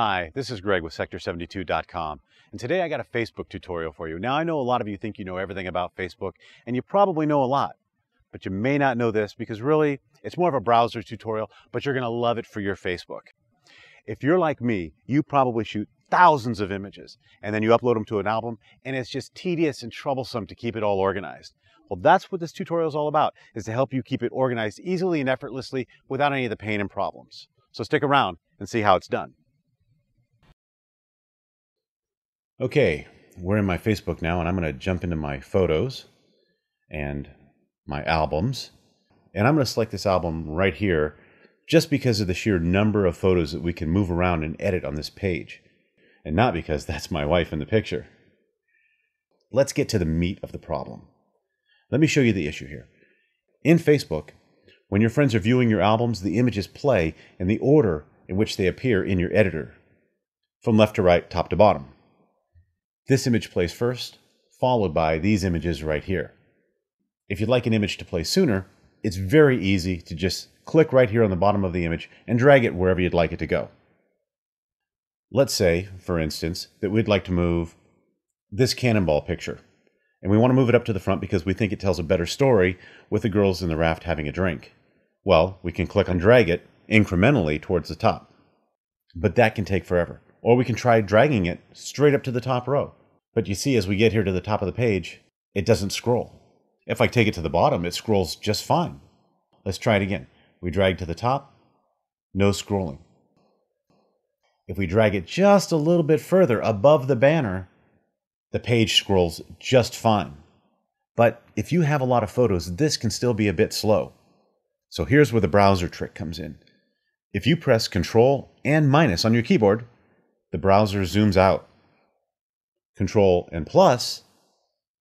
Hi, this is Greg with Sector72.com, and today I got a Facebook tutorial for you. Now I know a lot of you think you know everything about Facebook, and you probably know a lot, but you may not know this because really it's more of a browser tutorial, but you're going to love it for your Facebook. If you're like me, you probably shoot thousands of images, and then you upload them to an album, and it's just tedious and troublesome to keep it all organized. Well, that's what this tutorial is all about, is to help you keep it organized easily and effortlessly without any of the pain and problems. So stick around and see how it's done. Okay, we're in my Facebook now, and I'm going to jump into my photos and my albums. And I'm going to select this album right here just because of the sheer number of photos that we can move around and edit on this page. And not because that's my wife in the picture. Let's get to the meat of the problem. Let me show you the issue here. In Facebook, when your friends are viewing your albums, the images play in the order in which they appear in your editor, from left to right, top to bottom. This image plays first, followed by these images right here. If you'd like an image to play sooner, it's very easy to just click right here on the bottom of the image and drag it wherever you'd like it to go. Let's say, for instance, that we'd like to move this cannonball picture, and we want to move it up to the front because we think it tells a better story with the girls in the raft having a drink. Well, we can click and drag it incrementally towards the top, but that can take forever. Or we can try dragging it straight up to the top row. But you see, as we get here to the top of the page, it doesn't scroll. If I take it to the bottom, it scrolls just fine. Let's try it again. We drag to the top, no scrolling. If we drag it just a little bit further above the banner, the page scrolls just fine. But if you have a lot of photos, this can still be a bit slow. So here's where the browser trick comes in. If you press Control and minus on your keyboard, the browser zooms out. Control and plus,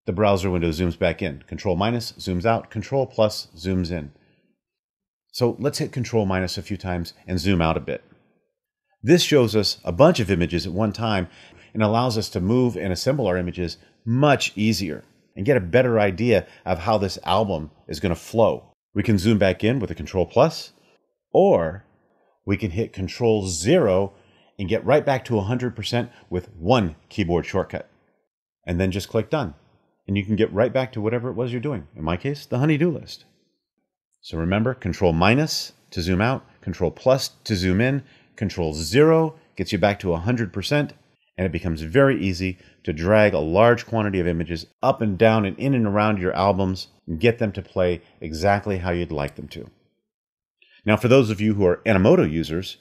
the browser window zooms back in. Control minus zooms out. Control plus zooms in. So let's hit Control minus a few times and zoom out a bit. This shows us a bunch of images at one time and allows us to move and assemble our images much easier and get a better idea of how this album is going to flow. We can zoom back in with a Control plus, or we can hit Control 0 and get right back to 100% with one keyboard shortcut. And then just click Done. And you can get right back to whatever it was you're doing. In my case, the honey-do list. So remember, Control minus to zoom out, Control plus to zoom in, Control 0 gets you back to 100%, and it becomes very easy to drag a large quantity of images up and down and in and around your albums and get them to play exactly how you'd like them to. Now, for those of you who are Animoto users,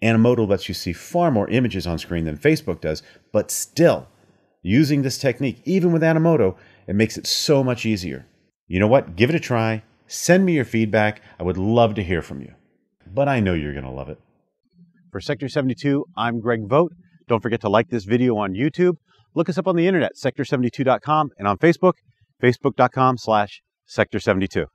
Animoto lets you see far more images on screen than Facebook does, but still, using this technique, even with Animoto, it makes it so much easier. You know what? Give it a try. Send me your feedback. I would love to hear from you. But I know you're going to love it. For Sector 72, I'm Greg Vogt. Don't forget to like this video on YouTube. Look us up on the internet, sector72.com, and on Facebook, facebook.com/sector72.